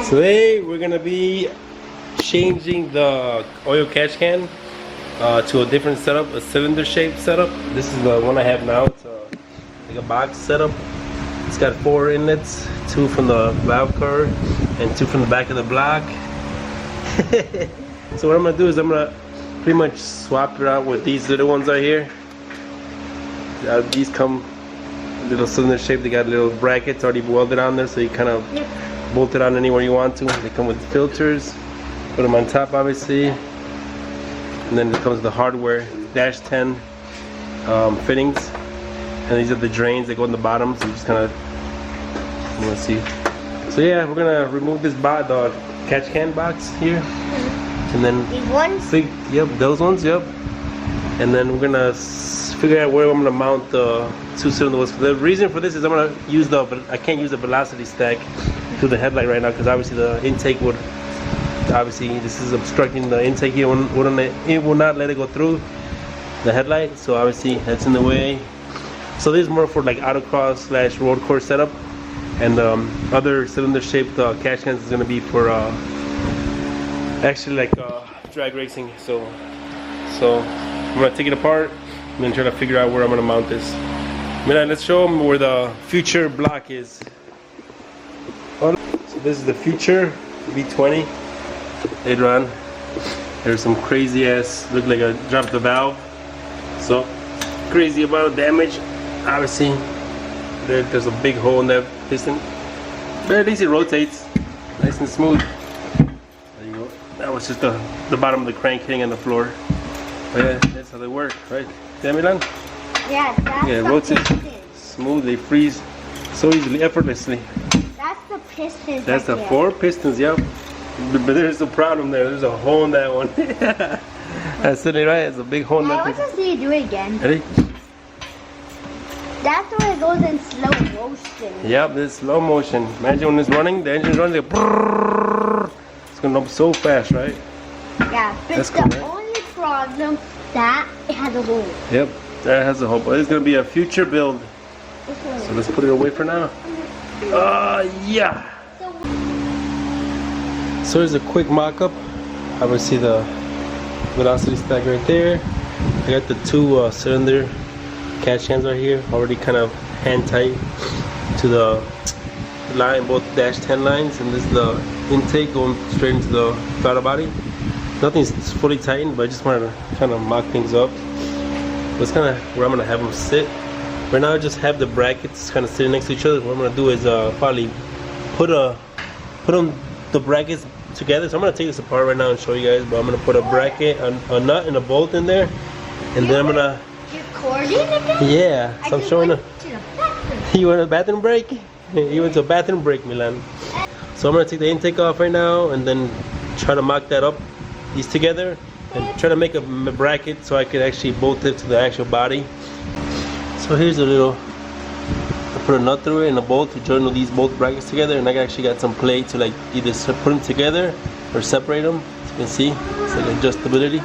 Today we're gonna be changing the oil catch can to a different setup, a cylinder shaped setup. This is the one I have now. It's like a box setup. It's got 4 inlets, 2 from the valve cover and 2 from the back of the block. So what I'm gonna do is I'm gonna pretty much swap it out with these little ones right here. These come little cylinder shape. They got little brackets already welded on there, so you kind of bolt it on anywhere you want to. They come with filters. Put them on top, obviously, and then it comes with the hardware dash 10 fittings, and these are the drains that go in the bottom. So you just kind of want to see. So yeah, we're gonna remove this the catch can box here, and then these ones. Yep, those ones. Yep. And then we're gonna figure out where I'm gonna mount the 2-cylinder ones. The reason for this is I'm gonna use I can't use the velocity stack to the headlight right now because obviously the intake would. Obviously, this is obstructing the intake here. It will not let it go through the headlight. So obviously that's in the way. So this is more for like autocross / road course setup, and other cylinder-shaped catch cans is gonna be for actually like drag racing. So I'm gonna take it apart and then try to figure out where I'm gonna mount this. Milan, let's show them where the future block is. So this is the future V20. Later on, there's some crazy ass, look like I dropped the valve. So crazy amount of damage. Obviously, there's a big hole in that piston. But at least it rotates, nice and smooth. There you go. That was just the bottom of the crank hitting on the floor. But yeah, that's how they work, right? Yeah, Milan? Yeah, that's it rotates smooth. They freeze so easily, effortlessly. That's the pistons. That's the 4 pistons, yep. But there's a problem there. There's a hole in that one. That's silly, right? It's a big hole in that. I want to see you do it again. Ready? That's where it goes in slow motion. Yep, this slow motion. Imagine when it's running, the engine's running, like, brrrr. It's going to go so fast, right? Yeah, but that's the cool, right? only problem that it has a hole. Yep, that has a hole. But it's going to be a future build. So let's put it away for now. Yeah. So here's a quick mock-up. Obviously the velocity stack right there. I got the 2 cylinder catch cans right here, already kind of hand tight to the line, both dash 10 lines, and this is the intake going straight into the throttle body. Nothing's fully tightened, but I just wanted to kind of mock things up. That's kind of where I'm gonna have them sit. Right now I just have the brackets kind of sitting next to each other. What I'm gonna do is probably put the brackets together. So I'm gonna take this apart right now and show you guys. But I'm gonna put a bracket, a nut, and a bolt in there, and then I'm gonna. Recording again? Yeah. So I'm showing you. You want a bathroom break? You went to a bathroom break, Milan. So I'm gonna take the intake off right now, and then try to mock that up, these together, and try to make a bracket so I could actually bolt it to the actual body. So here's a little. I put a nut through it and a bolt to join these both brackets together, and I actually got some play to like either put them together or separate them. As you can see, it's like adjustability.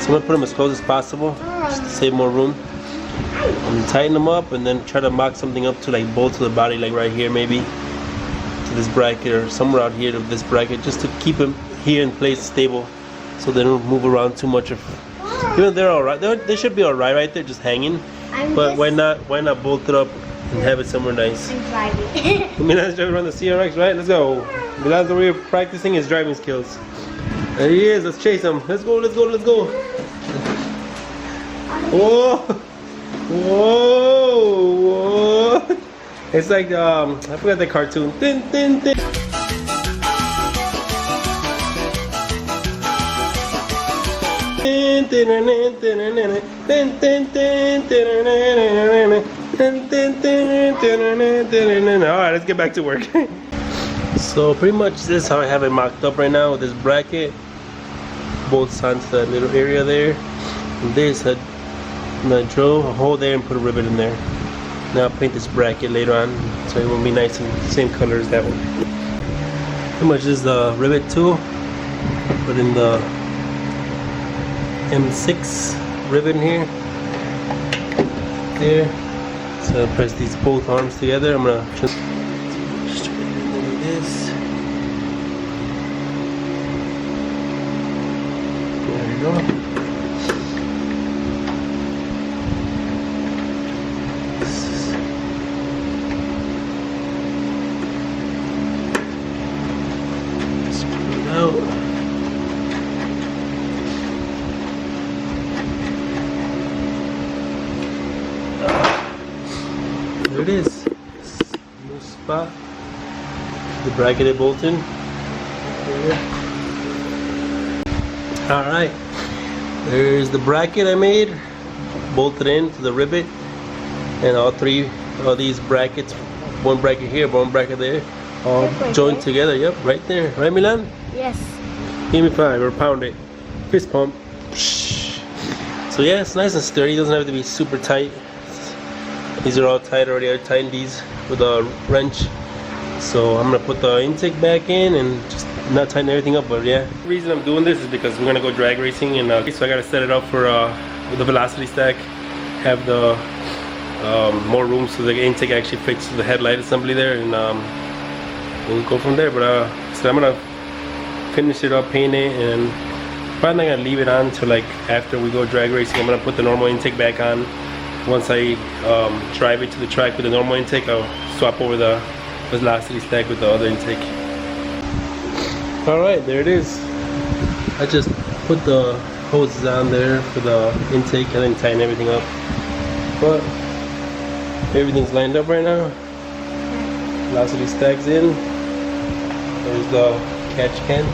So I'm gonna put them as close as possible, just to save more room. And tighten them up, and then try to mock something up to like bolt to the body, like right here maybe, to this bracket or somewhere out here to this bracket, just to keep them here in place stable, so they don't move around too much. Even they're all right. They should be all right right there, just hanging. But why not bolt it up and have it somewhere nice? I'm driving. Milan's driving around the CRX, right? Let's go. Milan's over here practicing his driving skills. There he is. Let's chase him. Let's go. Let's go. Let's go. Whoa! Whoa! Whoa! It's like I forgot the cartoon. Din, din, din. Alright, let's get back to work. So pretty much this is how I have it mocked up right now with this bracket. Bolts onto that little area there. And this I'm gonna drill a hole there and put a rivet in there. Now I'll paint this bracket later on, so it will be nice and same color as that one. Pretty much this is the rivet tool. Put in the M6 rivet in here. There. So I'll press these both arms together. I'm gonna just you go. Screw it out. There it is. New spot. The bracketed bolted. Alright. There's the bracket I made. Bolted into the rivet. And all three of these brackets, one bracket here, one bracket there, all Right joined there? together. Yep, right there. Right, Milan? Yes. Give me 5 or pound it. Fist pump. So yeah, it's nice and sturdy. It doesn't have to be super tight. These are all tight already. I tightened these with a wrench. So I'm gonna put the intake back in and just not tighten everything up. But yeah, the reason I'm doing this is because we're gonna go drag racing, and so I gotta set it up for the velocity stack. Have the more room so the intake actually fits to the headlight assembly there, and we'll go from there. But so I'm gonna finish it up, paint it, and probably not gonna leave it on until like after we go drag racing. I'm gonna put the normal intake back on. Once I drive it to the track with the normal intake, I'll swap over the velocity stack with the other intake. Alright, there it is. I just put the hoses on there for the intake and then tighten everything up. But everything's lined up right now. Velocity stack's in. There's the catch can.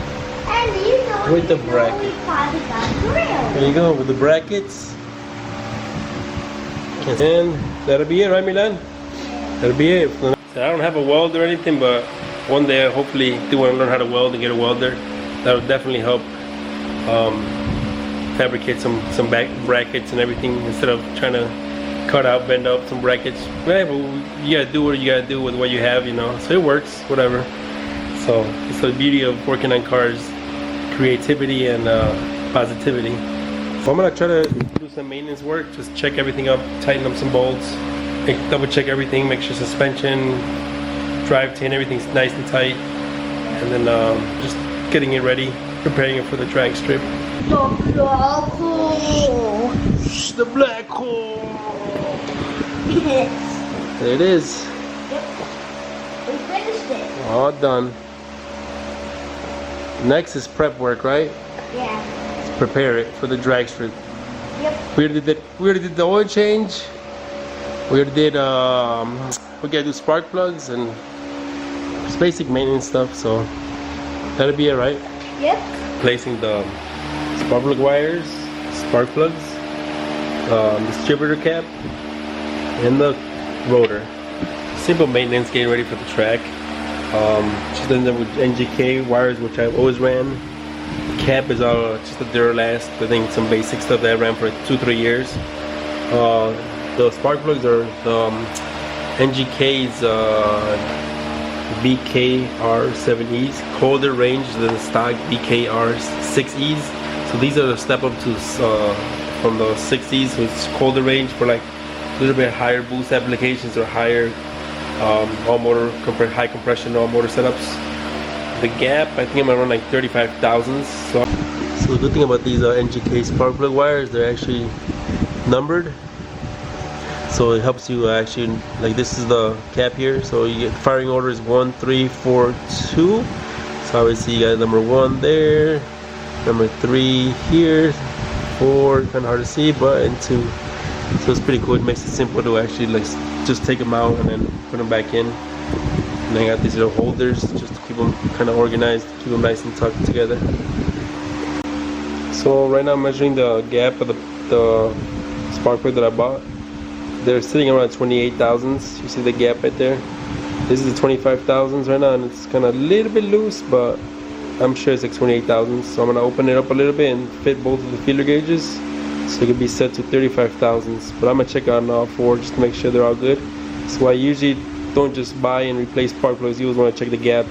And you know, With the bracket. we probably got grilled. There you go, with the brackets. And that'll be it, right, Milan? That'll be it. So I don't have a weld or anything, but one day I hopefully do want to learn how to weld and get a welder. That'll definitely help fabricate some back brackets and everything instead of trying to cut out, bend up some brackets. Yeah, but you gotta do what you gotta do with what you have, you know. So it works, whatever. So it's the beauty of working on cars: creativity and positivity. So I'm gonna try to do some maintenance work, just check everything up, tighten up some bolts, double check everything, make sure suspension, drivetrain, everything's nice and tight, and then just getting it ready, preparing it for the drag strip. The black hole. The black hole! Yes. There it is. Yep. We finished it. All done. Next is prep work, right? Yeah. Prepare it for the drag strip. Yep. We already did the oil change. We already did we gotta do spark plugs and just basic maintenance stuff, so that'll be it, right? Yep. Placing the spark plug wires, spark plugs, distributor cap, and the rotor. Simple maintenance, getting ready for the track. Just done them with NGK wires, which I've always ran. The cap is just a Duralast. I think some basic stuff that I ran for 2-3 years. The spark plugs are the NGK's BKR7Es, colder range than the stock BKR6Es. So these are the step up to from the 6Es, so it's colder range for like a little bit higher boost applications or higher all motor high compression all motor setups. The gap, I think I'm gonna run like 35 thousandths. So the good thing about these NGK spark plug wires, they're actually numbered. So it helps you actually, like this is the cap here, so you get firing order is 1, 3, 4, 2. So obviously you got number 1 there, number 3 here, 4, kind of hard to see, but and 2. So it's pretty cool. It makes it simple to actually like just take them out and then put them back in. And I got these little holders just to keep them kind of organized, keep them nice and tucked together. So right now I'm measuring the gap of the spark plug that I bought. They're sitting around 28 thousandths. You see the gap right there? This is the 25 thousandths right now, and it's kind of a little bit loose, but I'm sure it's like 28 thousandths. So I'm gonna open it up a little bit and fit both of the feeler gauges, so it can be set to 35 thousandths. But I'm gonna check on all 4 just to make sure they're all good. So I usually don't just buy and replace spark plugs. You always want to check the gap.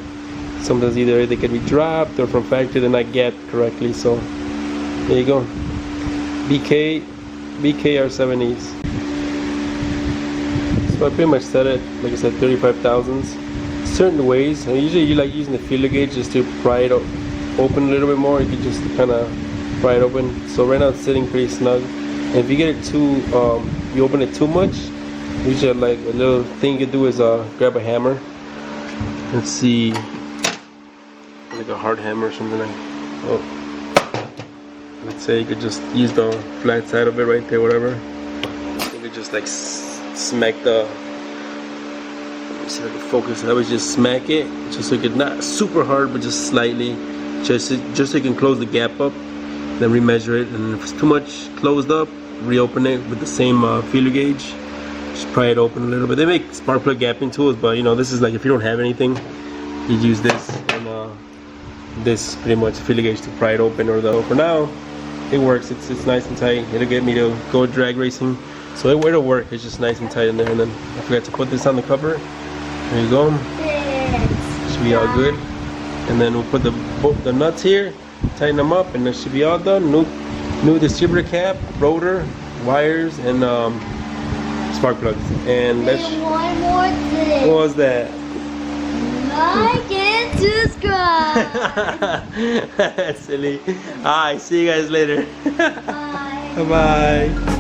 Sometimes either they can be dropped or from factory they're not gapped correctly. So there you go. BKR7Es. So I pretty much set it, like I said, 35 thousandths. Certain ways, and usually you like using the feeler gauge just to pry it open a little bit more. You can just kind of pry it open. So right now it's sitting pretty snug. And if you get it too, you open it too much, usually like a little thing you do is grab a hammer. Let's see, like a hard hammer or something like. Oh, let's say you could just use the flat side of it right there, whatever. You could just like smack the. Let me see if I can focus. I would just smack it, just so you could not super hard, but just slightly, just so you can close the gap up. Then remeasure it, and if it's too much closed up, reopen it with the same feeler gauge. Just pry it open a little bit. They make spark plug gapping tools, but you know, this is like if you don't have anything, you use this and this pretty much feeler gauge to pry it open. Or though for now, it works. It's nice and tight. It'll get me to go drag racing, so it'll work. It's just nice and tight in there. And then I forgot to put this on the cover. There you go. Should be all good. And then we'll put the nuts here. Tighten them up, and that should be all done. New distributor cap, rotor, wires, and spark plugs. And that's one more thing. What was that? Like and subscribe. That's silly. Alright, see you guys later. Bye. Bye bye.